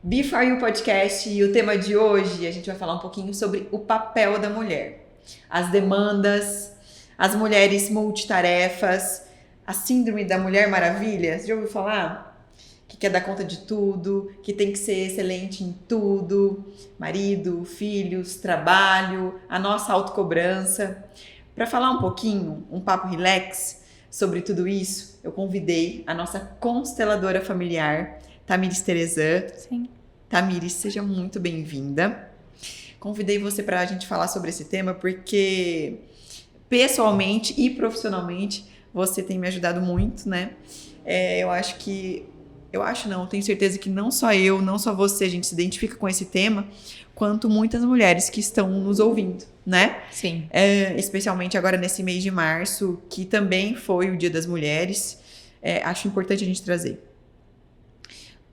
Be For You Podcast, e o tema de hoje a gente vai falar um pouquinho sobre o papel da mulher, as demandas, as mulheres multitarefas, a síndrome da Mulher Maravilha. Você já ouviu falar? Que quer dar conta de tudo, que tem que ser excelente em tudo, marido, filhos, trabalho, a nossa autocobrança. Para falar um pouquinho, um papo relax sobre tudo isso, eu convidei a nossa consteladora familiar, Tamires Terezan. Sim. Tamires, seja muito bem-vinda. Convidei você para a gente falar sobre esse tema porque, pessoalmente e profissionalmente, você tem me ajudado muito, né? Eu tenho certeza que não só eu, não só você, a gente se identifica com esse tema, quanto muitas mulheres que estão nos ouvindo, né? Sim. Especialmente agora nesse mês de março, que também foi o Dia das Mulheres. Acho importante a gente trazer.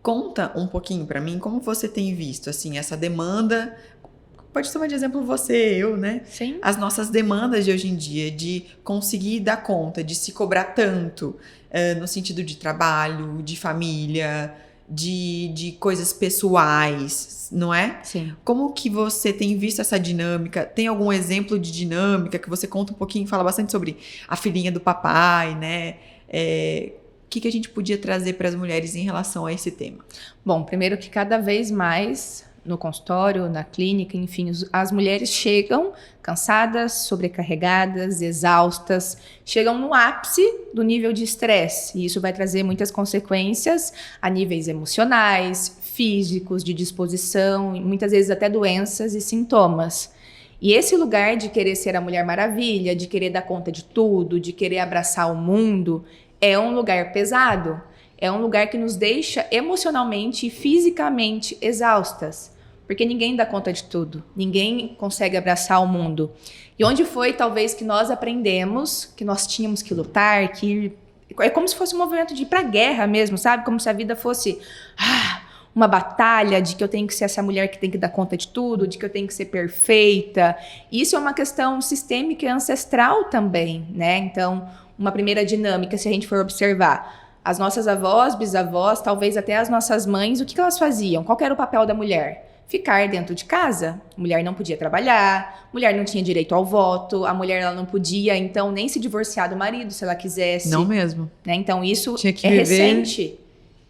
Conta um pouquinho para mim como você tem visto, assim, essa demanda. Pode tomar de exemplo você, eu, né? Sim. As nossas demandas de hoje em dia, de conseguir dar conta, de se cobrar tanto, no sentido de trabalho, de família, de coisas pessoais, não é? Sim. Como que você tem visto essa dinâmica? Tem algum exemplo de dinâmica que você conta um pouquinho, fala bastante sobre a filhinha do papai, né? O que a gente podia trazer para as mulheres em relação a esse tema? Bom, primeiro que cada vez mais no consultório, na clínica, enfim, as mulheres chegam cansadas, sobrecarregadas, exaustas, chegam no ápice do nível de estresse. E isso vai trazer muitas consequências a níveis emocionais, físicos, de disposição, e muitas vezes até doenças e sintomas. E esse lugar de querer ser a Mulher Maravilha, de querer dar conta de tudo, de querer abraçar o mundo, é um lugar pesado, é um lugar que nos deixa emocionalmente e fisicamente exaustas, porque ninguém dá conta de tudo, ninguém consegue abraçar o mundo. E onde foi, talvez, que nós aprendemos que nós tínhamos que lutar, que é como se fosse um movimento de ir pra guerra mesmo, sabe? Como se a vida fosse uma batalha de que eu tenho que ser essa mulher que tem que dar conta de tudo, de que eu tenho que ser perfeita. Isso é uma questão sistêmica e ancestral também, né? Então, uma primeira dinâmica, se a gente for observar, as nossas avós, bisavós, talvez até as nossas mães, o que elas faziam? Qual era o papel da mulher? Ficar dentro de casa. A mulher não podia trabalhar, a mulher não tinha direito ao voto, a mulher ela não podia, então, nem se divorciar do marido, se ela quisesse. Não mesmo. Né? Então, isso é recente.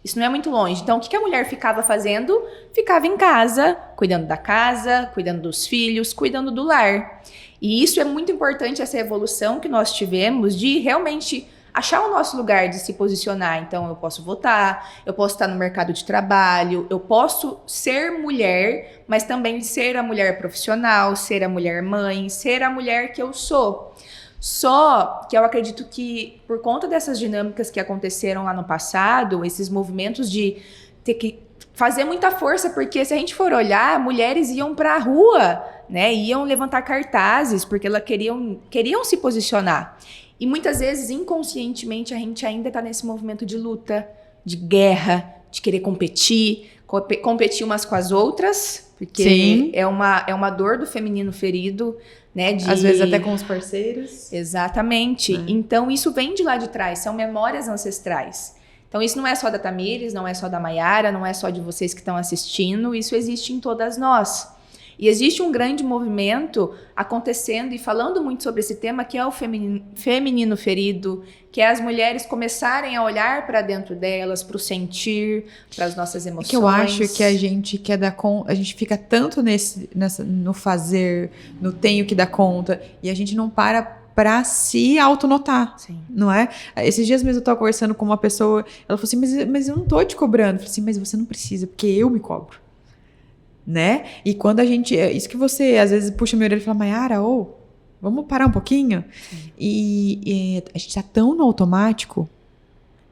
Isso não é muito longe. Então, o que a mulher ficava fazendo? Ficava em casa, cuidando da casa, cuidando dos filhos, cuidando do lar. E isso é muito importante, essa evolução que nós tivemos de realmente achar o nosso lugar de se posicionar. Então, eu posso votar, eu posso estar no mercado de trabalho, eu posso ser mulher, mas também ser a mulher profissional, ser a mulher mãe, ser a mulher que eu sou. Só que eu acredito que, por conta dessas dinâmicas que aconteceram lá no passado, esses movimentos de ter que fazer muita força, porque se a gente for olhar, mulheres iam para a rua, né? Iam levantar cartazes, porque elas queriam se posicionar. E muitas vezes, inconscientemente, a gente ainda está nesse movimento de luta, de guerra, de querer competir umas com as outras, porque Sim. é uma dor do feminino ferido, né? Às vezes até com os parceiros. Exatamente. Então, isso vem de lá de trás, são memórias ancestrais. Então, isso não é só da Tamires, não é só da Maiara, não é só de vocês que estão assistindo, isso existe em todas nós. E existe um grande movimento acontecendo e falando muito sobre esse tema, que é o feminino ferido, que é as mulheres começarem a olhar para dentro delas, para o sentir, para as nossas emoções. Que eu acho que a gente quer dar conta, a gente fica tanto no fazer, no tenho que dar conta, e a gente não para se autonotar, não é? Esses dias mesmo eu tava conversando com uma pessoa, ela falou assim, mas eu não tô te cobrando. Eu falei assim, mas você não precisa, porque eu me cobro, né? E quando a gente, isso que você às vezes puxa minha orelha e fala, Maiara, vamos parar um pouquinho? E a gente tá tão no automático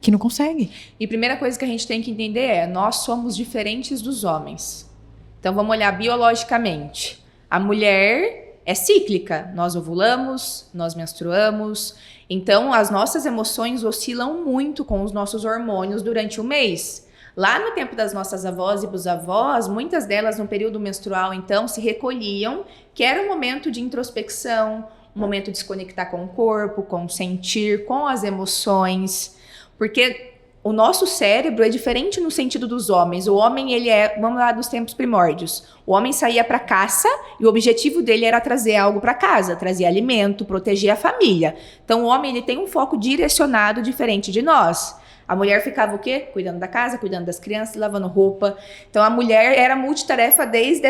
que não consegue. E a primeira coisa que a gente tem que entender é, nós somos diferentes dos homens. Então vamos olhar biologicamente. A mulher é cíclica, nós ovulamos, nós menstruamos, então as nossas emoções oscilam muito com os nossos hormônios durante o mês. Lá no tempo das nossas avós e bisavós, muitas delas no período menstrual, então, se recolhiam, que era um momento de introspecção, um momento de se conectar com o corpo, com o sentir, com as emoções, porque o nosso cérebro é diferente no sentido dos homens. O homem, ele vamos lá dos tempos primórdios. O homem saía para caça e o objetivo dele era trazer algo para casa, trazer alimento, proteger a família. Então, o homem, ele tem um foco direcionado diferente de nós. A mulher ficava o quê? Cuidando da casa, cuidando das crianças, lavando roupa. Então, a mulher era multitarefa desde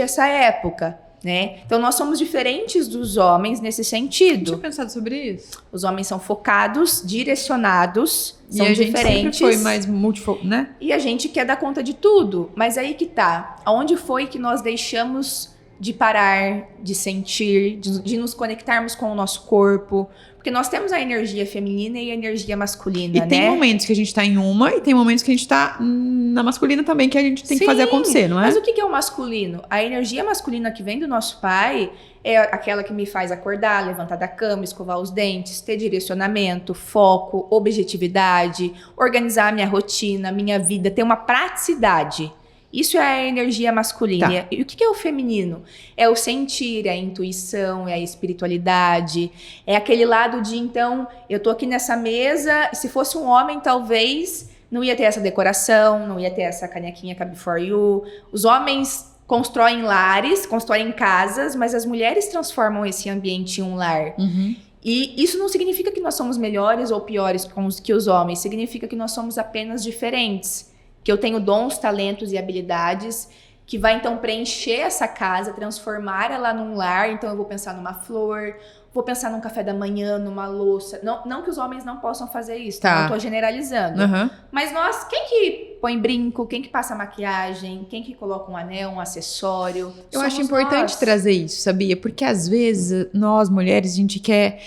essa época. Né? Então, nós somos diferentes dos homens nesse sentido. Tinha pensado sobre isso. Os homens são focados, direcionados, E são a gente diferentes. sempre foi mais multifoco, né? E a gente quer dar conta de tudo. Mas aí que tá. Aonde foi que nós deixamos de parar, de sentir, de nos conectarmos com o nosso corpo? Porque nós temos a energia feminina e a energia masculina, E tem momentos que a gente tá em uma e tem momentos que a gente tá na masculina também, que a gente tem que fazer acontecer, não é? Mas o que é o masculino? A energia masculina que vem do nosso pai é aquela que me faz acordar, levantar da cama, escovar os dentes, ter direcionamento, foco, objetividade, organizar a minha rotina, a minha vida, ter uma praticidade. Isso é a energia masculina. Tá. E o que é o feminino? É o sentir, é a intuição, é a espiritualidade, é aquele lado de, então, eu tô aqui nessa mesa, se fosse um homem, talvez não ia ter essa decoração, não ia ter essa canequinha Cabe For You. Os homens constroem lares, constroem casas, mas as mulheres transformam esse ambiente em um lar. Uhum. E isso não significa que nós somos melhores ou piores que os homens, significa que nós somos apenas diferentes. Que eu tenho dons, talentos e habilidades que vai então preencher essa casa, transformar ela num lar. Então eu vou pensar numa flor, vou pensar num café da manhã, numa louça. Não que os homens não possam fazer isso, Tá. não tô generalizando. Uhum. Mas nós, quem que põe brinco, quem que passa maquiagem, quem que coloca um anel, um acessório? Eu acho Somos importante nós. trazer isso, sabia? Porque às vezes nós, mulheres, a gente quer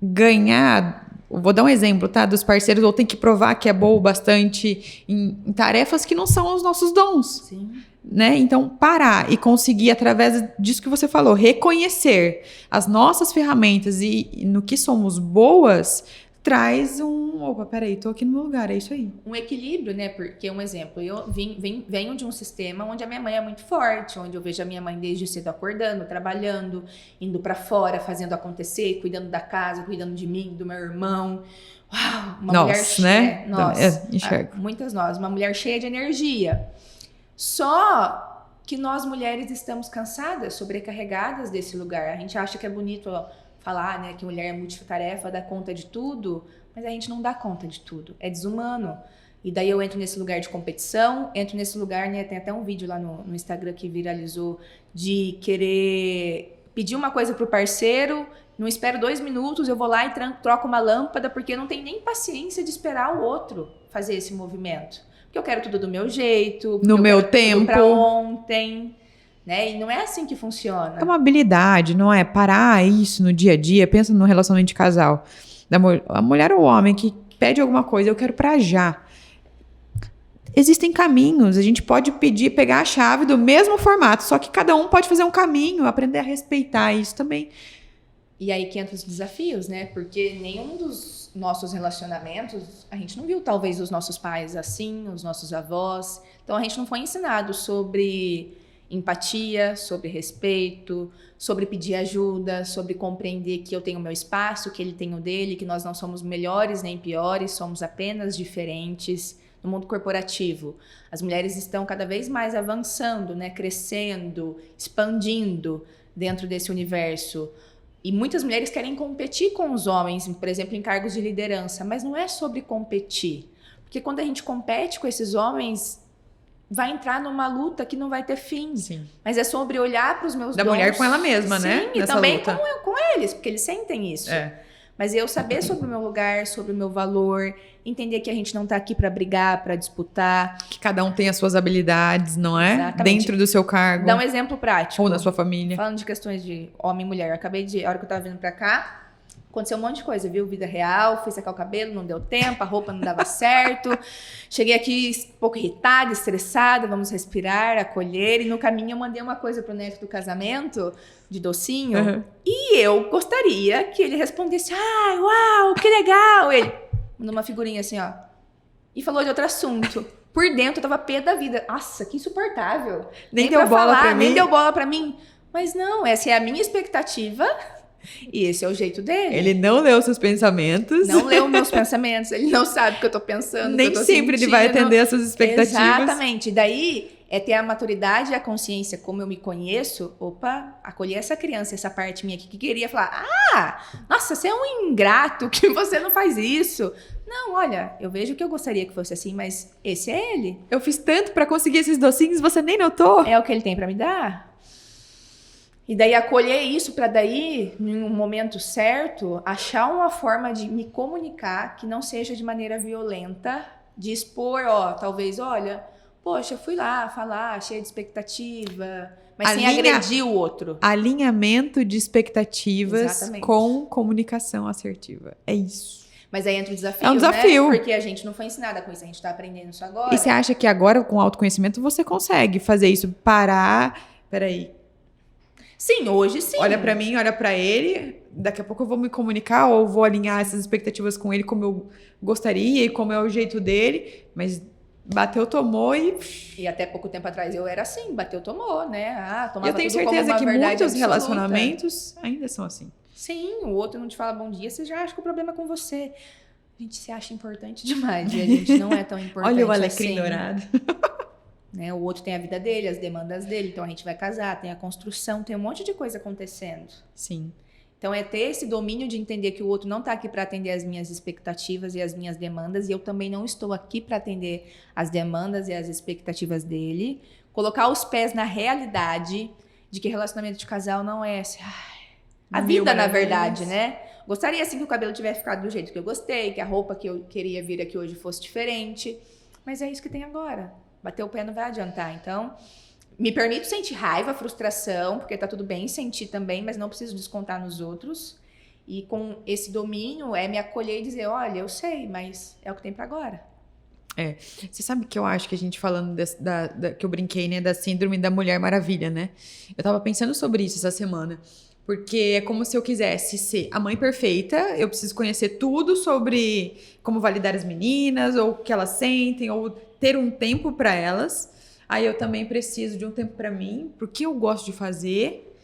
ganhar. Vou dar um exemplo, tá? Dos parceiros, ou tem que provar que é boa bastante em tarefas que não são os nossos dons, Sim. né? Então, parar e conseguir, através disso que você falou, reconhecer as nossas ferramentas e no que somos boas, traz opa, peraí, tô aqui no meu lugar, é isso aí. Um equilíbrio, né? Porque, um exemplo, eu venho de um sistema onde a minha mãe é muito forte, onde eu vejo a minha mãe desde cedo acordando, trabalhando, indo pra fora, fazendo acontecer, cuidando da casa, cuidando de mim, do meu irmão. Uau, uma mulher Nós, cheia, né? Nós, Enxergo. muitas nós, uma mulher cheia de energia. Só que nós mulheres estamos cansadas, sobrecarregadas desse lugar. A gente acha que é bonito falar, né, que mulher é multitarefa, dá conta de tudo, mas a gente não dá conta de tudo, é desumano. E daí eu entro nesse lugar de competição, entro nesse lugar, né, tem até um vídeo lá no Instagram que viralizou, de querer pedir uma coisa pro parceiro, não espero 2 minutos, eu vou lá e troco uma lâmpada, porque eu não tenho nem paciência de esperar o outro fazer esse movimento. Porque eu quero tudo do meu jeito, No eu meu quero tudo tempo. pra ontem. Né? E não é assim que funciona. É uma habilidade, não é? Parar isso no dia a dia, pensa no relacionamento de casal. A mulher ou o homem que pede alguma coisa, eu quero pra já. Existem caminhos, a gente pode pegar a chave do mesmo formato, só que cada um pode fazer um caminho, aprender a respeitar isso também. E aí que entram os desafios, né? Porque nenhum dos nossos relacionamentos, a gente não viu talvez os nossos pais assim, os nossos avós. Então a gente não foi ensinado sobre empatia, sobre respeito, sobre pedir ajuda, sobre compreender que eu tenho o meu espaço, que ele tem o dele, que nós não somos melhores nem piores, somos apenas diferentes. No mundo corporativo, as mulheres estão cada vez mais avançando, né, crescendo, expandindo dentro desse universo. E muitas mulheres querem competir com os homens, por exemplo, em cargos de liderança, mas não é sobre competir. Porque quando a gente compete com esses homens, vai entrar numa luta que não vai ter fim. Sim. Mas é sobre olhar para os meus Da dons. mulher com ela mesma, Sim, né? e Nessa também luta. com eles, porque eles sentem isso. É. Mas eu saber sobre o meu lugar, sobre o meu valor, entender que a gente não tá aqui para brigar, para disputar. Que cada um tem as suas habilidades, não é? Exatamente. Dentro do seu cargo. Dá um exemplo prático. Ou da sua família. Falando de questões de homem e mulher, a hora que eu tava vindo pra cá, aconteceu um monte de coisa, viu? Vida real, fui secar o cabelo, não deu tempo, a roupa não dava certo. Cheguei aqui um pouco irritada, estressada, vamos respirar, acolher. E no caminho eu mandei uma coisa pro neto do casamento, de docinho. Uhum. E eu gostaria que ele respondesse, ai, uau, que legal. Ele mandou uma figurinha assim, ó. E falou de outro assunto. Por dentro eu tava pé da vida. Nossa, que insuportável. Nem deu pra bola falar, pra mim. nem deu bola pra mim. Mas não, essa é a minha expectativa. E esse é o jeito dele. Ele não leu seus pensamentos. Não leu meus pensamentos, ele não sabe o que eu tô pensando. Nem o que eu tô sempre sentindo. ele vai atender as suas expectativas. Exatamente. Daí é ter a maturidade e a consciência, como eu me conheço. Opa, acolher essa criança, essa parte minha aqui que queria falar: nossa, você é um ingrato, que você não faz isso. Não, olha, eu vejo que eu gostaria que fosse assim, mas esse é ele. Eu fiz tanto pra conseguir esses docinhos, você nem notou? É o que ele tem pra me dar. E daí acolher isso para daí, em um momento certo, achar uma forma de me comunicar que não seja de maneira violenta, de expor, talvez, olha, poxa, eu fui lá falar, cheia de expectativa, mas sem agredir o outro. Alinhamento de expectativas Exatamente. com comunicação assertiva. É isso. Mas aí entra o desafio, É um desafio. né? Porque a gente não foi ensinada com isso, a gente tá aprendendo isso agora. E você acha que agora, com autoconhecimento, você consegue fazer isso? Parar... Peraí. Sim, hoje sim. Olha pra mim, olha pra ele. Daqui a pouco eu vou me comunicar ou vou alinhar essas expectativas com ele como eu gostaria e como é o jeito dele. Mas bateu, tomou e... E até pouco tempo atrás eu era assim, bateu, tomou, né? Tomava eu tenho tudo como certeza uma que verdade muitos absoluta. relacionamentos ainda são assim. Sim, o outro não te fala bom dia, você já acha que o problema é com você. A gente se acha importante demais e a gente não é tão importante Olha o alecrim assim. dourado. Né? O outro tem a vida dele, as demandas dele, então a gente vai casar, tem a construção, tem um monte de coisa acontecendo. Sim. Então é ter esse domínio de entender que o outro não está aqui para atender as minhas expectativas e as minhas demandas, e eu também não estou aqui para atender as demandas e as expectativas dele. Colocar os pés na realidade de que relacionamento de casal não é assim, a vida, na verdade, né? Gostaria assim que o cabelo tivesse ficado do jeito que eu gostei, que a roupa que eu queria vir aqui hoje fosse diferente, mas é isso que tem agora. Bater o pé não vai adiantar. Então, me permito sentir raiva, frustração, porque tá tudo bem sentir também, mas não preciso descontar nos outros. E com esse domínio é me acolher e dizer, olha, eu sei, mas é o que tem pra agora. Você sabe que eu acho que a gente falando que eu brinquei, né, da síndrome da Mulher Maravilha, né? Eu tava pensando sobre isso essa semana. Porque é como se eu quisesse ser a mãe perfeita, eu preciso conhecer tudo sobre como validar as meninas, ou o que elas sentem, ou ter um tempo para elas. Aí eu também preciso de um tempo para mim, porque eu gosto de fazer.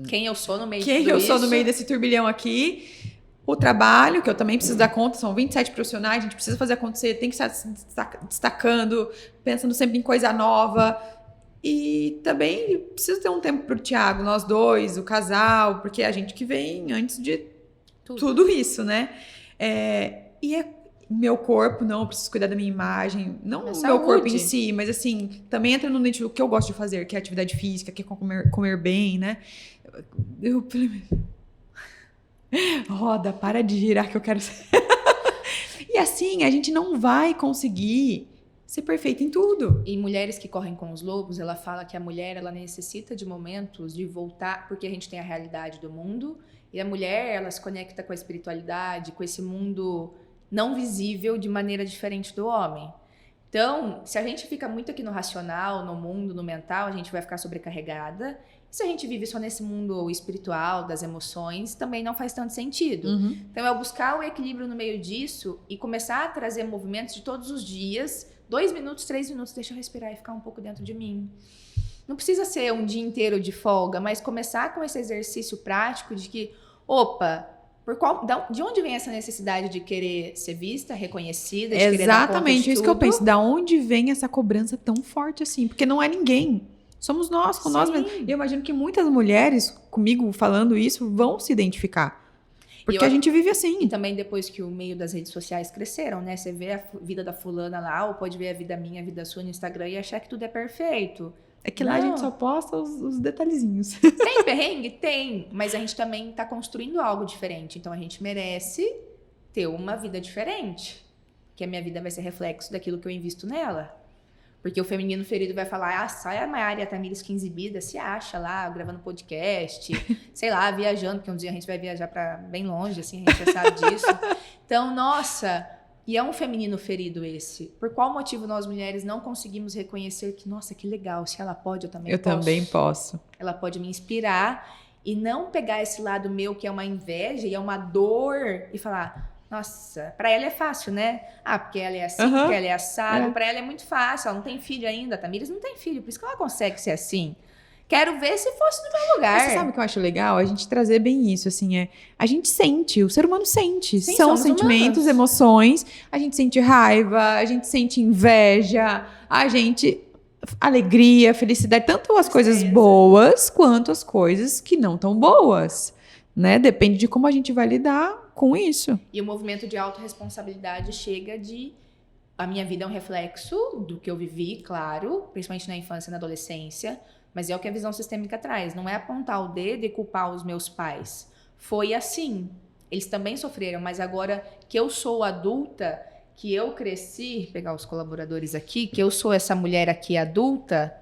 Quem eu sou no meio de Quem tudo eu isso. sou no meio desse turbilhão aqui. O trabalho, que eu também preciso dar conta, são 27 profissionais, a gente precisa fazer acontecer, tem que estar se destacando, pensando sempre em coisa nova. E também preciso ter um tempo pro Thiago, nós dois, o casal, porque é a gente que vem antes de tudo isso, né? Meu corpo, não, eu preciso cuidar da minha imagem, não o meu corpo em si, mas assim, também entra no nicho do que eu gosto de fazer, que é atividade física, que é comer bem, né? Roda, para de girar que eu quero ser. E assim, a gente não vai conseguir ser perfeita em tudo. E Mulheres que Correm com os Lobos, ela fala que a mulher, ela necessita de momentos de voltar, porque a gente tem a realidade do mundo, e a mulher, ela se conecta com a espiritualidade, com esse mundo não visível de maneira diferente do homem. Então, se a gente fica muito aqui no racional, no mundo, no mental, a gente vai ficar sobrecarregada. E se a gente vive só nesse mundo espiritual, das emoções, também não faz tanto sentido. Uhum. Então, é buscar o equilíbrio no meio disso e começar a trazer movimentos de todos os dias, 2 minutos, 3 minutos, deixa eu respirar e ficar um pouco dentro de mim. Não precisa ser um dia inteiro de folga, mas começar com esse exercício prático de que, opa, de onde vem essa necessidade de querer ser vista, reconhecida, de querer dar conta de exatamente isso que eu tudo? penso. Da onde vem essa cobrança tão forte assim? Porque não é ninguém. Somos nós, com nós mesmos. E eu imagino que muitas mulheres, comigo falando isso, vão se identificar. Porque a gente vive assim. E também depois que o meio das redes sociais cresceram, né? Você vê a vida da fulana lá, ou pode ver a vida minha, a vida sua no Instagram e achar que tudo é perfeito. É que lá a gente só posta os detalhezinhos. Tem perrengue? Tem. Mas a gente também tá construindo algo diferente. Então a gente merece ter uma vida diferente. Que a minha vida vai ser reflexo daquilo que eu invisto nela. Porque o feminino ferido vai falar, sai a Maiara e a Tamires que exibida, se acha lá, gravando podcast, sei lá, viajando, porque um dia a gente vai viajar pra bem longe, assim, a gente já sabe disso. Então, nossa, e é um feminino ferido esse. Por qual motivo nós mulheres não conseguimos reconhecer que, nossa, que legal, se ela pode, eu também posso. Eu também posso. Ela pode me inspirar e não pegar esse lado meu que é uma inveja e é uma dor e falar... Nossa, pra ela é fácil, né? Porque ela é assim, porque ela é assado. Pra ela é muito fácil, ela não tem filho ainda. A Tamires não tem filho, por isso que ela consegue ser assim. Quero ver se fosse no meu lugar. Mas você sabe o que eu acho legal? A gente trazer bem isso, assim, a gente sente, o ser humano sente. Sim, São somos sentimentos, humanos. emoções, a gente sente raiva, a gente sente inveja, a gente... alegria, felicidade, tanto as coisas boas quanto as coisas que não tão boas, né? Depende de como a gente vai lidar com isso. E o movimento de autorresponsabilidade chega de... A minha vida é um reflexo do que eu vivi, claro, principalmente na infância e na adolescência, mas é o que a visão sistêmica traz. Não é apontar o dedo e culpar os meus pais. Foi assim. Eles também sofreram, mas agora que eu sou adulta, que eu cresci, pegar os colaboradores aqui, que eu sou essa mulher aqui adulta,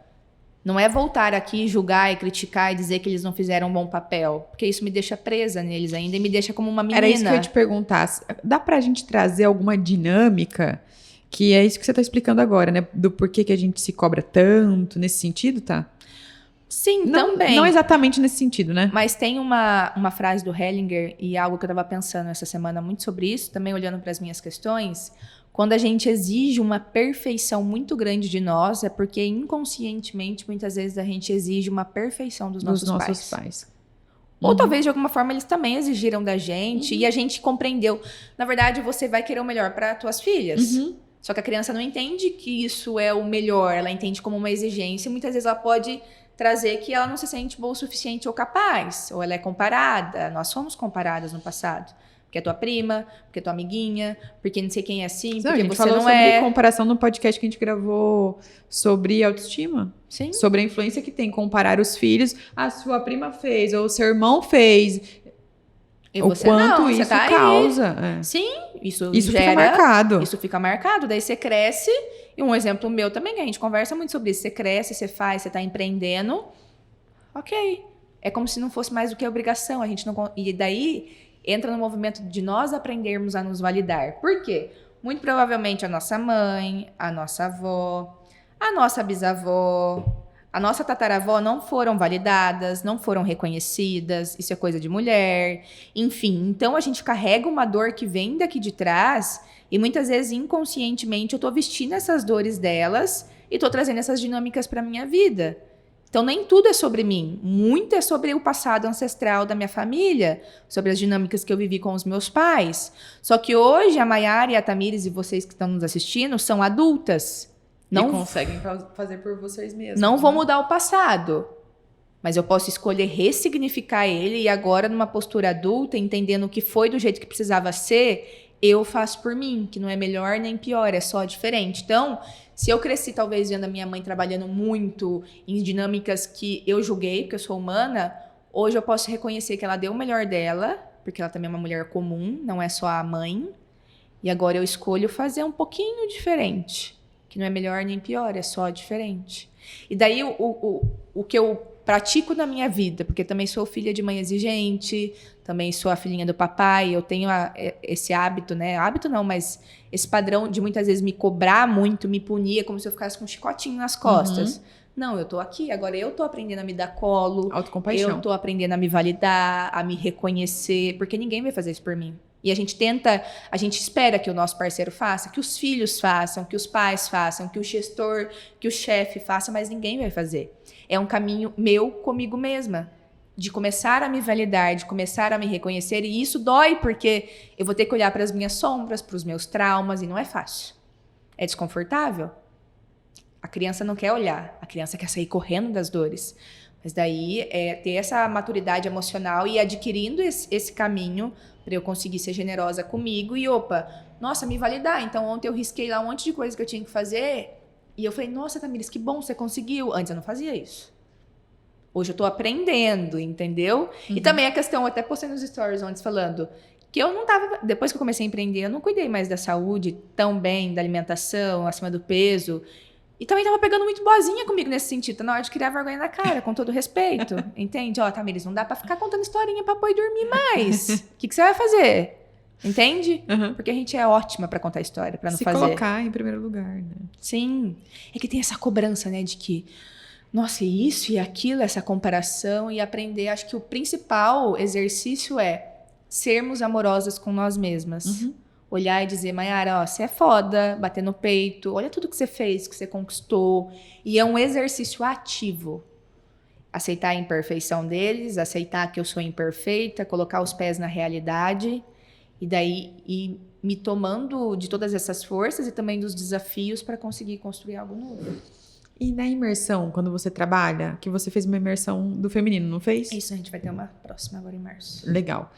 não é voltar aqui, julgar e criticar e dizer que eles não fizeram um bom papel, porque isso me deixa presa neles ainda e me deixa como uma menina. Era isso que eu ia te perguntar. Dá pra gente trazer alguma dinâmica, que é isso que você tá explicando agora, né? Do porquê que a gente se cobra tanto, nesse sentido, tá? Sim, também. Não exatamente nesse sentido, né? Mas tem uma frase do Hellinger e algo que eu estava pensando essa semana muito sobre isso, também olhando para as minhas questões. Quando a gente exige uma perfeição muito grande de nós, é porque inconscientemente, muitas vezes, a gente exige uma perfeição dos nossos pais. Ou talvez, de alguma forma, eles também exigiram da gente e a gente compreendeu. Na verdade, você vai querer o melhor para tuas filhas. Só que a criança não entende que isso é o melhor, ela entende como uma exigência e muitas vezes ela pode trazer que ela não se sente boa o suficiente ou capaz, ou ela é comparada. Nós fomos comparadas no passado. Porque é tua prima, porque é tua amiguinha, porque não sei quem é assim, porque a gente você falou não sobre é. comparação no podcast que a gente gravou sobre autoestima. Sim. Sobre a influência que tem comparar os filhos. A sua prima fez, ou o seu irmão fez. E o você quanto não, isso você tá causa. aí. Sim, isso fica gera, marcado. Isso fica marcado. Daí você cresce, e um exemplo meu também, que a gente conversa muito sobre isso. Você cresce, você faz, você tá empreendendo. Ok. É como se não fosse mais do que obrigação. A gente não. E daí entra no movimento de nós aprendermos a nos validar. Por quê? Muito provavelmente a nossa mãe, a nossa avó, a nossa bisavó, a nossa tataravó não foram validadas, não foram reconhecidas, isso é coisa de mulher, enfim. Então a gente carrega uma dor que vem daqui de trás e muitas vezes inconscientemente eu tô vestindo essas dores delas e tô trazendo essas dinâmicas para minha vida. Então, nem tudo é sobre mim. Muito é sobre o passado ancestral da minha família, sobre as dinâmicas que eu vivi com os meus pais. Só que hoje, a Maiara e a Tamires e vocês que estão nos assistindo são adultas. Não conseguem fazer por vocês mesmos. Não vou mudar o passado. Mas eu posso escolher ressignificar ele e agora, numa postura adulta, entendendo o que foi do jeito que precisava ser, eu faço por mim, que não é melhor nem pior, é só diferente. Então, se eu cresci talvez vendo a minha mãe trabalhando muito em dinâmicas que eu julguei, porque eu sou humana, hoje eu posso reconhecer que ela deu o melhor dela, porque ela também é uma mulher comum, não é só a mãe, e agora eu escolho fazer um pouquinho diferente, que não é melhor nem pior, é só diferente. E daí o que eu pratico na minha vida, porque também sou filha de mãe exigente, também sou a filhinha do papai, eu tenho esse hábito, né? Hábito não, mas esse padrão de muitas vezes me cobrar muito, me punir, é como se eu ficasse com um chicotinho nas costas. Não, eu tô aqui, agora eu tô aprendendo a me dar colo, autocompaixão. eu tô aprendendo a me validar, a me reconhecer, porque ninguém vai fazer isso por mim. E a gente espera que o nosso parceiro faça, que os filhos façam, que os pais façam, que o gestor, que o chefe faça, mas ninguém vai fazer. É um caminho meu comigo mesma, de começar a me validar, de começar a me reconhecer, e isso dói, porque eu vou ter que olhar para as minhas sombras, para os meus traumas, e não é fácil. É desconfortável. A criança não quer olhar, a criança quer sair correndo das dores. Mas daí é ter essa maturidade emocional e ir adquirindo esse caminho para eu conseguir ser generosa comigo e, nossa, me validar. Então, ontem eu risquei lá um monte de coisa que eu tinha que fazer e eu falei, nossa, Tamires, que bom, você conseguiu. Antes eu não fazia isso. Hoje eu tô aprendendo, entendeu? E também a questão, eu até postei nos stories antes falando que eu não tava, depois que eu comecei a empreender, eu não cuidei mais da saúde tão bem, da alimentação, acima do peso. E também tava pegando muito boazinha comigo nesse sentido. Tá na hora de criar vergonha na cara, com todo respeito. Entende? Tamires, não dá pra ficar contando historinha pra pôr e dormir mais. O que você vai fazer? Entende? Porque a gente é ótima pra contar história, pra não fazer. Se colocar em primeiro lugar, né? Sim. É que tem essa cobrança, né, de que, nossa, isso e aquilo, essa comparação e aprender. Acho que o principal exercício é sermos amorosas com nós mesmas. Olhar e dizer, Maiara, você é foda, bater no peito, olha tudo que você fez, que você conquistou. E é um exercício ativo. aceitar a imperfeição deles, aceitar que eu sou imperfeita, colocar os pés na realidade e daí ir me tomando de todas essas forças e também dos desafios para conseguir construir algo novo. E na imersão, quando você trabalha, que você fez uma imersão do feminino, não fez? Isso, a gente vai ter uma próxima agora em março. Legal.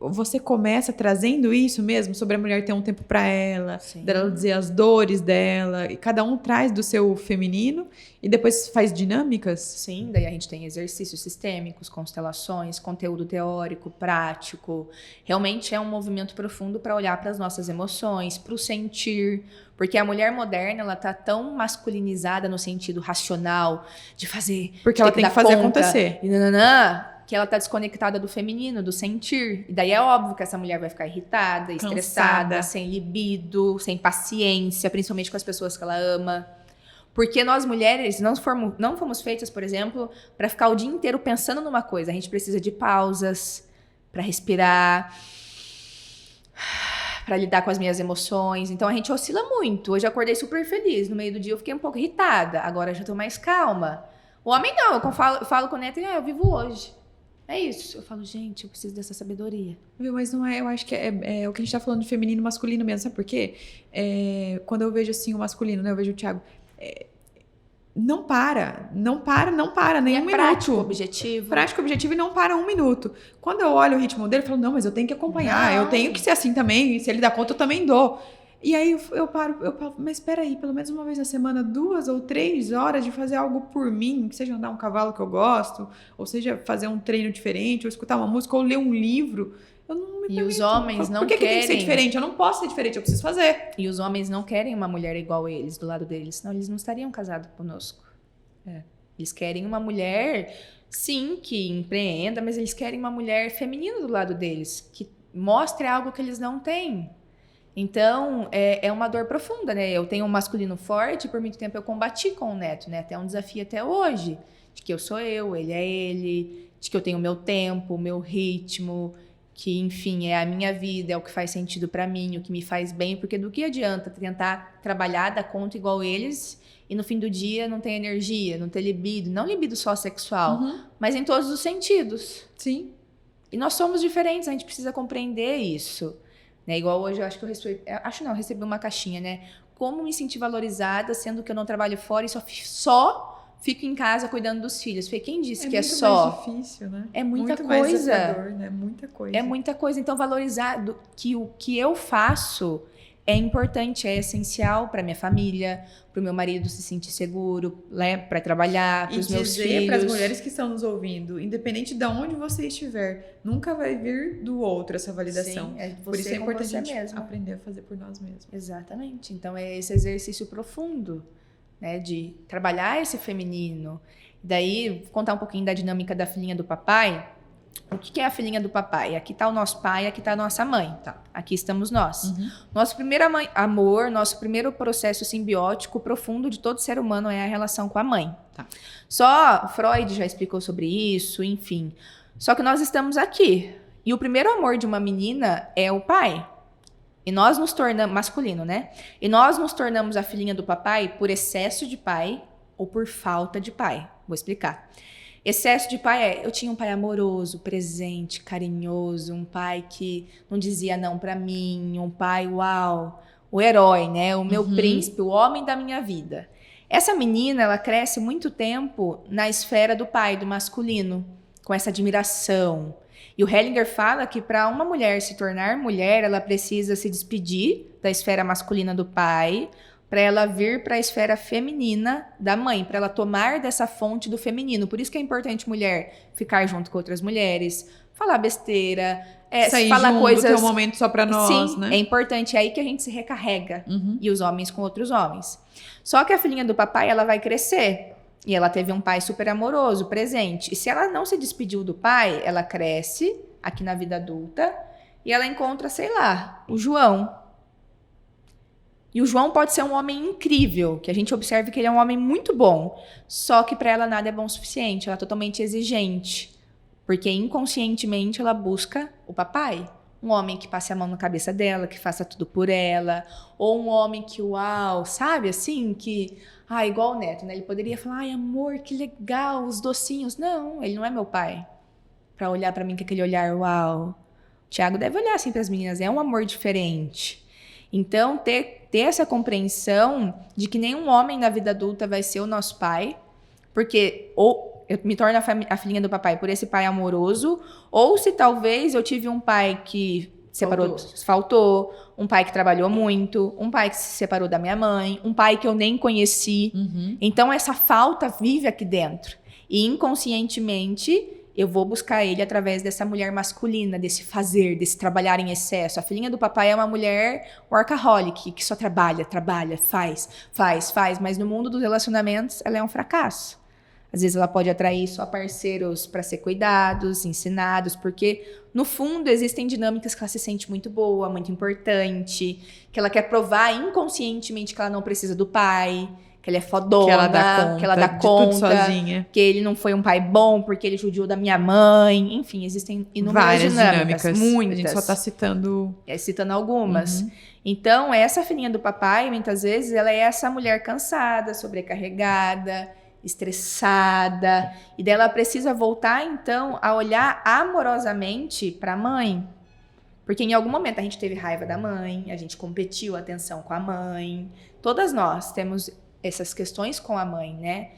Você começa trazendo isso mesmo, sobre a mulher ter um tempo para ela, Sim. dela dizer as dores dela, e cada um traz do seu feminino e depois faz dinâmicas? Sim, daí a gente tem exercícios sistêmicos, constelações, conteúdo teórico, prático. Realmente é um movimento profundo para olhar para as nossas emoções, para o sentir. Porque a mulher moderna, ela tá tão masculinizada no sentido racional, de fazer... Porque ela tem que fazer acontecer. E que ela tá desconectada do feminino, do sentir. E daí é óbvio que essa mulher vai ficar irritada, estressada, sem libido, sem paciência, principalmente com as pessoas que ela ama. Porque nós mulheres não fomos feitas, por exemplo, para ficar o dia inteiro pensando numa coisa. A gente precisa de pausas para respirar, para lidar com as minhas emoções. Então a gente oscila muito. Hoje eu acordei super feliz. No meio do dia eu fiquei um pouco irritada. Agora eu já tô mais calma. O homem não. Eu falo com o Neto, eu vivo hoje. É isso. Eu falo, gente, eu preciso dessa sabedoria. Viu, mas não é, eu acho que é o que a gente tá falando de feminino e masculino mesmo, sabe por quê? Quando eu vejo assim o masculino, né, eu vejo o Thiago, não para nem um minuto. Prático, objetivo. Prático, objetivo e não para um minuto. Quando eu olho o ritmo dele, eu falo, não, mas eu tenho que acompanhar, eu tenho que ser assim também, e se ele dá conta, eu também dou. E aí eu paro, mas espera aí, pelo menos uma vez na semana, 2 ou 3 horas de fazer algo por mim, que seja andar um cavalo que eu gosto, ou seja fazer um treino diferente, ou escutar uma música, ou ler um livro. Eu não me permito. E os homens não querem... Por que tem que ser diferente? Eu não posso ser diferente, eu preciso fazer. E os homens não querem uma mulher igual a eles, do lado deles, senão eles não estariam casados conosco. Eles querem uma mulher, sim, que empreenda, mas eles querem uma mulher feminina do lado deles, que mostre algo que eles não têm. Então, é uma dor profunda, né? Eu tenho um masculino forte, por muito tempo eu combati com o Neto, né? Até um desafio até hoje, de que eu sou eu, ele é ele, de que eu tenho o meu tempo, o meu ritmo, que, enfim, é a minha vida, é o que faz sentido pra mim, o que me faz bem, porque do que adianta tentar trabalhar, dar conta igual eles, e no fim do dia não ter energia, não ter libido, não libido só sexual, mas em todos os sentidos. Sim. E nós somos diferentes, a gente precisa compreender isso. Né? Igual hoje eu acho que eu recebi uma caixinha, né? Como me sentir valorizada, sendo que eu não trabalho fora e só fico em casa cuidando dos filhos. Falei, quem disse que é só? É muito mais difícil, né? É muita muito coisa. Mais desafiador, né? Muita coisa. É muita coisa. Então, valorizar que o que eu faço é importante, é essencial para minha família, para o meu marido se sentir seguro, né, para trabalhar, para os meus filhos. E dizer para as mulheres que estão nos ouvindo, independente de onde você estiver, nunca vai vir do outro essa validação. Sim, por isso é importante a gente mesmo. Aprender a fazer por nós mesmos. Exatamente. Então, é esse exercício profundo, né, de trabalhar esse feminino. Daí, vou contar um pouquinho da dinâmica da filhinha do papai. O que é a filhinha do papai? Aqui está o nosso pai, aqui está a nossa mãe. Tá. Aqui estamos nós. Nosso primeiro amor, nosso primeiro processo simbiótico profundo de todo ser humano é a relação com a mãe. Tá. Só Freud já explicou sobre isso, enfim. Só que nós estamos aqui. E o primeiro amor de uma menina é o pai. E nós nos tornamos... Masculino, né? E nós nos tornamos a filhinha do papai por excesso de pai ou por falta de pai. Vou explicar. Excesso de pai eu tinha um pai amoroso, presente, carinhoso, um pai que não dizia não pra mim, um pai, uau, o herói, né? O meu príncipe, o homem da minha vida. Essa menina, ela cresce muito tempo na esfera do pai, do masculino, com essa admiração. E o Hellinger fala que para uma mulher se tornar mulher, ela precisa se despedir da esfera masculina do pai, para ela vir para a esfera feminina da mãe, para ela tomar dessa fonte do feminino. Por isso que é importante mulher ficar junto com outras mulheres, falar besteira, sair falar junto, coisas... ter um momento só para nós, Sim, né? É importante, é aí que a gente se recarrega, e os homens com outros homens. Só que a filhinha do papai, ela vai crescer, e ela teve um pai super amoroso, presente. E se ela não se despediu do pai, ela cresce aqui na vida adulta, e ela encontra, sei lá, o João. E o João pode ser um homem incrível, que a gente observa que ele é um homem muito bom, só que para ela nada é bom o suficiente, ela é totalmente exigente, porque inconscientemente ela busca o papai, Um homem que passe a mão na cabeça dela, que faça tudo por ela. Ou um homem que, uau, sabe assim, que... igual o Neto, né? Ele poderia falar, ai, amor, que legal, os docinhos. Não, ele não é meu pai. Pra olhar pra mim com aquele olhar, uau. O Thiago deve olhar assim pras meninas, é um amor diferente. Então, ter essa compreensão de que nenhum homem na vida adulta vai ser o nosso pai, porque ou eu me torno a filhinha do papai por esse pai amoroso, ou se talvez eu tive um pai que faltou, um pai que trabalhou muito, um pai que se separou da minha mãe, um pai que eu nem conheci. Então, essa falta vive aqui dentro. E inconscientemente, eu vou buscar ele através dessa mulher masculina, desse fazer, desse trabalhar em excesso. A filhinha do papai é uma mulher workaholic, que só trabalha, faz. Mas no mundo dos relacionamentos, ela é um fracasso. Às vezes ela pode atrair só parceiros para ser cuidados, ensinados, porque no fundo existem dinâmicas que ela se sente muito boa, muito importante, que ela quer provar inconscientemente que ela não precisa do pai, que ela é fodona, que ela dá conta, tudo sozinha. que ele não foi um pai bom porque ele judiou da minha mãe. Enfim, existem inúmeras várias dinâmicas, muitas. A gente só tá citando... Citando algumas. Então, essa filhinha do papai, muitas vezes, ela é essa mulher cansada, sobrecarregada, estressada. E daí ela precisa voltar, então, a olhar amorosamente para a mãe. Porque em algum momento a gente teve raiva da mãe, a gente competiu a atenção com a mãe. Todas nós temos essas questões com a mãe, né?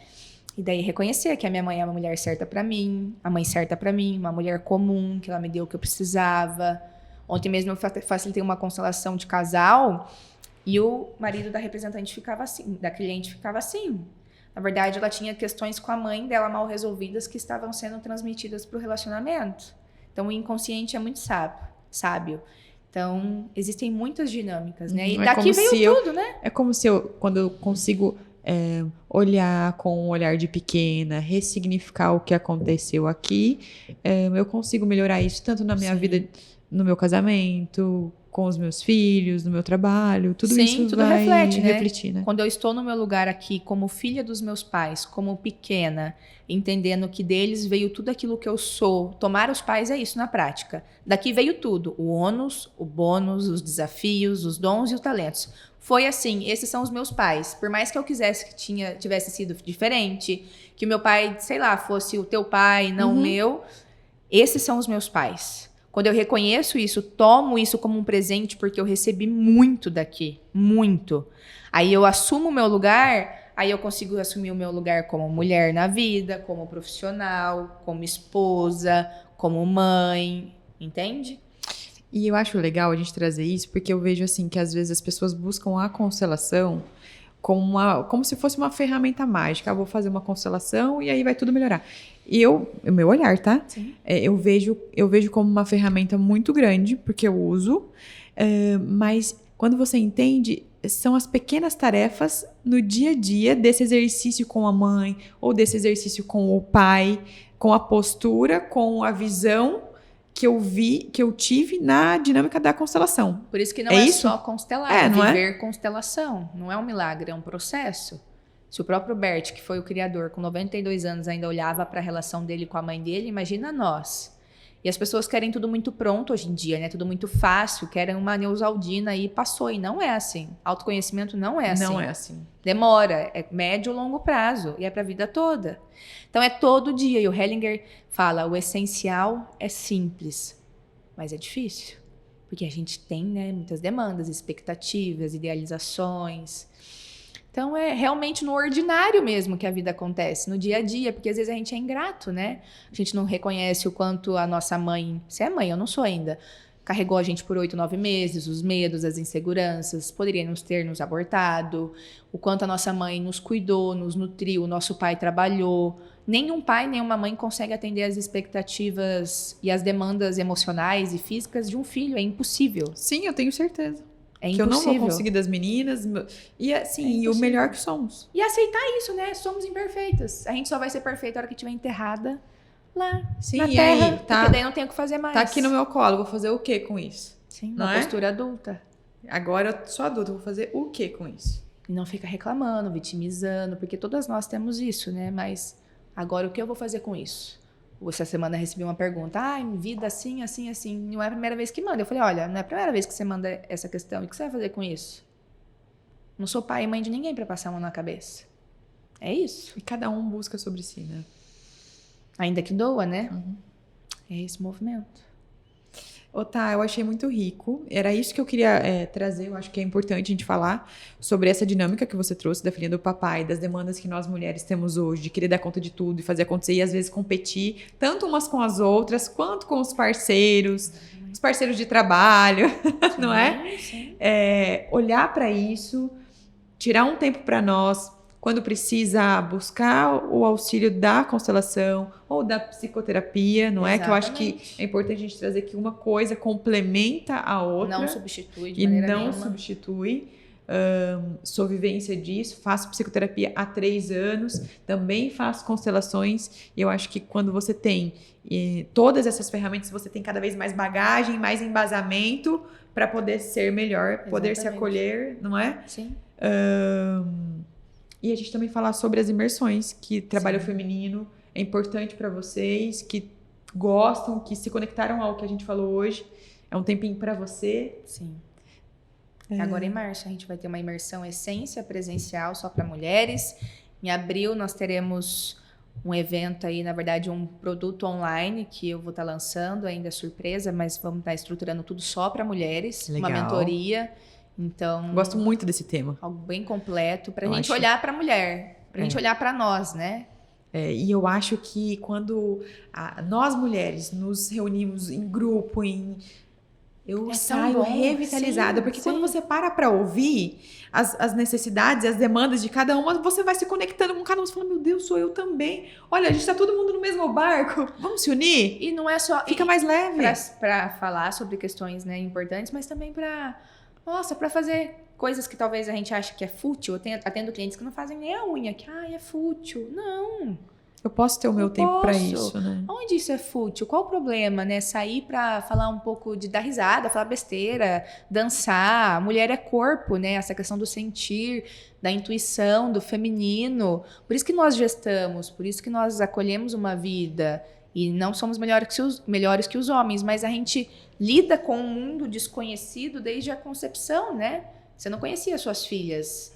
E daí reconhecer que a minha mãe é uma mulher certa pra mim, a mãe certa pra mim, uma mulher comum, que ela me deu o que eu precisava. Ontem mesmo eu facilitei uma constelação de casal e o marido da representante ficava assim, da cliente ficava assim. Na verdade, ela tinha questões com a mãe dela mal resolvidas que estavam sendo transmitidas pro relacionamento. Então, o inconsciente é muito sábio. Então, existem muitas dinâmicas, né? E daqui veio tudo, né? É como se quando eu consigo olhar com um olhar de pequena, ressignificar o que aconteceu aqui, eu consigo melhorar isso tanto na minha vida, no meu casamento, com os meus filhos, no meu trabalho, tudo isso tudo vai refletir, né? Quando eu estou no meu lugar aqui, como filha dos meus pais, como pequena, entendendo que deles veio tudo aquilo que eu sou. Tomar os pais é isso na prática. Daqui veio tudo, o ônus, o bônus, os desafios, os dons e os talentos. Foi assim, esses são os meus pais. Por mais que eu quisesse que tivesse sido diferente, que o meu pai, sei lá, fosse o teu pai, não o meu, esses são os meus pais. Quando eu reconheço isso, tomo isso como um presente, porque eu recebi muito daqui, muito. Aí eu assumo o meu lugar, aí eu consigo assumir o meu lugar como mulher na vida, como profissional, como esposa, como mãe, entende? E eu acho legal a gente trazer isso, porque eu vejo assim que às vezes as pessoas buscam a constelação como se fosse uma ferramenta mágica. Eu vou fazer uma constelação e aí vai tudo melhorar. E o meu olhar, tá? Sim. Eu vejo como uma ferramenta muito grande, porque eu uso, mas quando você entende, são as pequenas tarefas no dia a dia desse exercício com a mãe, ou desse exercício com o pai, com a postura, com a visão que eu tive na dinâmica da constelação. Por isso que não é isso? só constelar, não viver constelação. Não é um milagre, é um processo. Se o próprio Bert, que foi o criador, com 92 anos ainda olhava para a relação dele com a mãe dele, imagina nós. E as pessoas querem tudo muito pronto hoje em dia, né? Tudo muito fácil, querem uma Neusaldina e passou. E não é assim. Autoconhecimento não é assim. Não é assim. Demora, é médio ou longo prazo e é para a vida toda. Então é todo dia. E o Hellinger fala, o essencial é simples, mas é difícil. Porque a gente tem, né, muitas demandas, expectativas, idealizações. Então é realmente no ordinário mesmo que a vida acontece, no dia a dia, porque às vezes a gente é ingrato, né? A gente não reconhece o quanto a nossa mãe, você é mãe, eu não sou ainda, carregou a gente por 8, 9 meses, os medos, as inseguranças, poderia ter nos abortado, o quanto a nossa mãe nos cuidou, nos nutriu, o nosso pai trabalhou. Nenhum pai, nenhuma mãe consegue atender as expectativas e as demandas emocionais e físicas de um filho, é impossível. Sim, eu tenho certeza. É que eu não vou impossível. conseguir das meninas. E assim, e o melhor que somos. E aceitar isso, né? Somos imperfeitas. A gente só vai ser perfeita a hora que estiver enterrada lá Sim, na e terra. aí, tá, porque daí não tem o que fazer mais. tá aqui no meu colo, vou fazer o que com isso? Sim, não uma é? postura adulta. Agora eu sou adulta, vou fazer o que com isso? E não fica reclamando, vitimizando, porque todas nós temos isso, né? Mas agora o que eu vou fazer com isso? Essa semana eu recebi uma pergunta. Vida assim, assim, assim. Não é a primeira vez que manda. Eu falei, olha, não é a primeira vez que você manda essa questão. E o que você vai fazer com isso? Não sou pai e mãe de ninguém pra passar a mão na cabeça. É isso. E cada um busca sobre si, né? Ainda que doa, né? Uhum. É esse movimento. Tá, eu achei muito rico. Era isso que eu queria trazer. Eu acho que é importante a gente falar sobre essa dinâmica que você trouxe da filhinha do papai, das demandas que nós mulheres temos hoje, de querer dar conta de tudo e fazer acontecer e às vezes competir, tanto umas com as outras, quanto com os parceiros de trabalho, não é? Sim. Olhar para isso, tirar um tempo para nós, quando precisa buscar o auxílio da constelação ou da psicoterapia, não é? Que eu acho que é importante a gente trazer que uma coisa complementa a outra. Não substitui de e maneira não nenhuma. substitui. Sou vivência disso, faço psicoterapia há 3 anos, também faço constelações, e eu acho que quando você tem todas essas ferramentas, você tem cada vez mais bagagem, mais embasamento para poder ser melhor, poder se acolher, não é? Sim. E a gente também falar sobre as imersões, que trabalho feminino é importante para vocês, que gostam, que se conectaram ao que a gente falou hoje. É um tempinho para você. Sim. Agora em março a gente vai ter uma imersão essência presencial só para mulheres. Em abril nós teremos um evento aí, na verdade um produto online que eu vou estar lançando, ainda é surpresa, mas vamos estar estruturando tudo só para mulheres. Legal. Uma mentoria. Então, gosto muito desse tema. Algo bem completo pra gente olhar pra mulher, pra gente olhar pra nós, né? E eu acho que quando nós mulheres nos reunimos em grupo, eu saio revitalizada, porque quando você para ouvir as necessidades e as demandas de cada uma, você vai se conectando com cada um, você fala, meu Deus, sou eu também. Olha, a gente tá todo mundo no mesmo barco, vamos se unir? E não é só... Fica mais leve. Pra falar sobre questões, né, importantes, mas também pra fazer coisas que talvez a gente ache que é fútil. Eu atendo clientes que não fazem nem a unha, que é fútil. Não. Eu posso ter o meu tempo pra isso, né? Onde isso é fútil? Qual o problema, né? Sair pra falar um pouco dar risada, falar besteira, dançar. Mulher é corpo, né? Essa questão do sentir, da intuição, do feminino. Por isso que nós gestamos, por isso que nós acolhemos uma vida. E não somos melhores que os homens, mas a gente lida com um mundo desconhecido desde a concepção, né? Você não conhecia suas filhas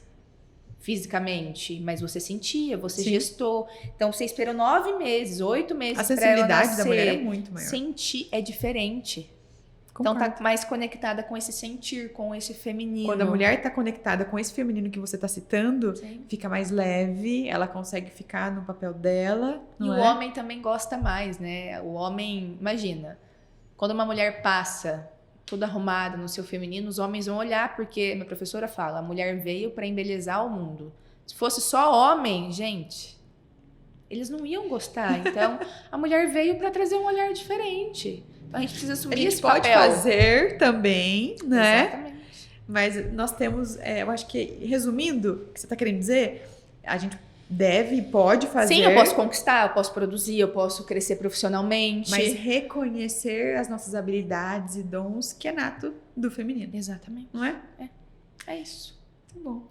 fisicamente, mas você sentia, você gestou. Então, você esperou 9 meses, 8 meses para ela nascer. A sensibilidade da mulher é muito maior. Sentir é diferente. Concordo. Então, tá mais conectada com esse sentir, com esse feminino. Quando a mulher tá conectada com esse feminino que você tá citando, fica mais leve, ela consegue ficar no papel dela. E o homem também gosta mais, né? O homem, imagina, quando uma mulher passa toda arrumada no seu feminino, os homens vão olhar, porque minha professora fala, a mulher veio para embelezar o mundo. Se fosse só homem, gente, eles não iam gostar. Então, a mulher veio para trazer um olhar diferente. Então, a gente precisa assumir esse papel. A gente pode fazer também, né? Exatamente. Mas nós temos, eu acho que, resumindo o que você está querendo dizer, a gente deve e pode fazer. Sim, eu posso conquistar, eu posso produzir, eu posso crescer profissionalmente. Mas reconhecer as nossas habilidades e dons que é nato do feminino. Exatamente. Não é? É isso. Tá bom.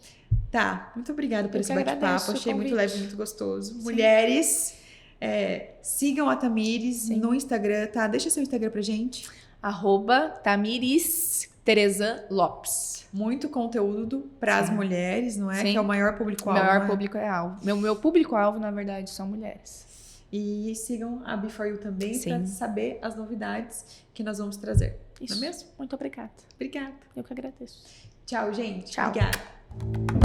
Tá, muito obrigada por esse bate-papo. Achei muito leve, muito gostoso. Sim. Mulheres, sigam a Tamires no Instagram, tá? Deixa seu Instagram pra gente. @Tamires Tereza Lopes. Muito conteúdo para as mulheres, não é? Sim. Que é o maior público-alvo. O maior público-alvo. Meu público-alvo, na verdade, são mulheres. E sigam a Before You também para saber as novidades que nós vamos trazer. Isso. Não é mesmo? Muito obrigada. Obrigada. Eu que agradeço. Tchau, gente. Tchau. Obrigada.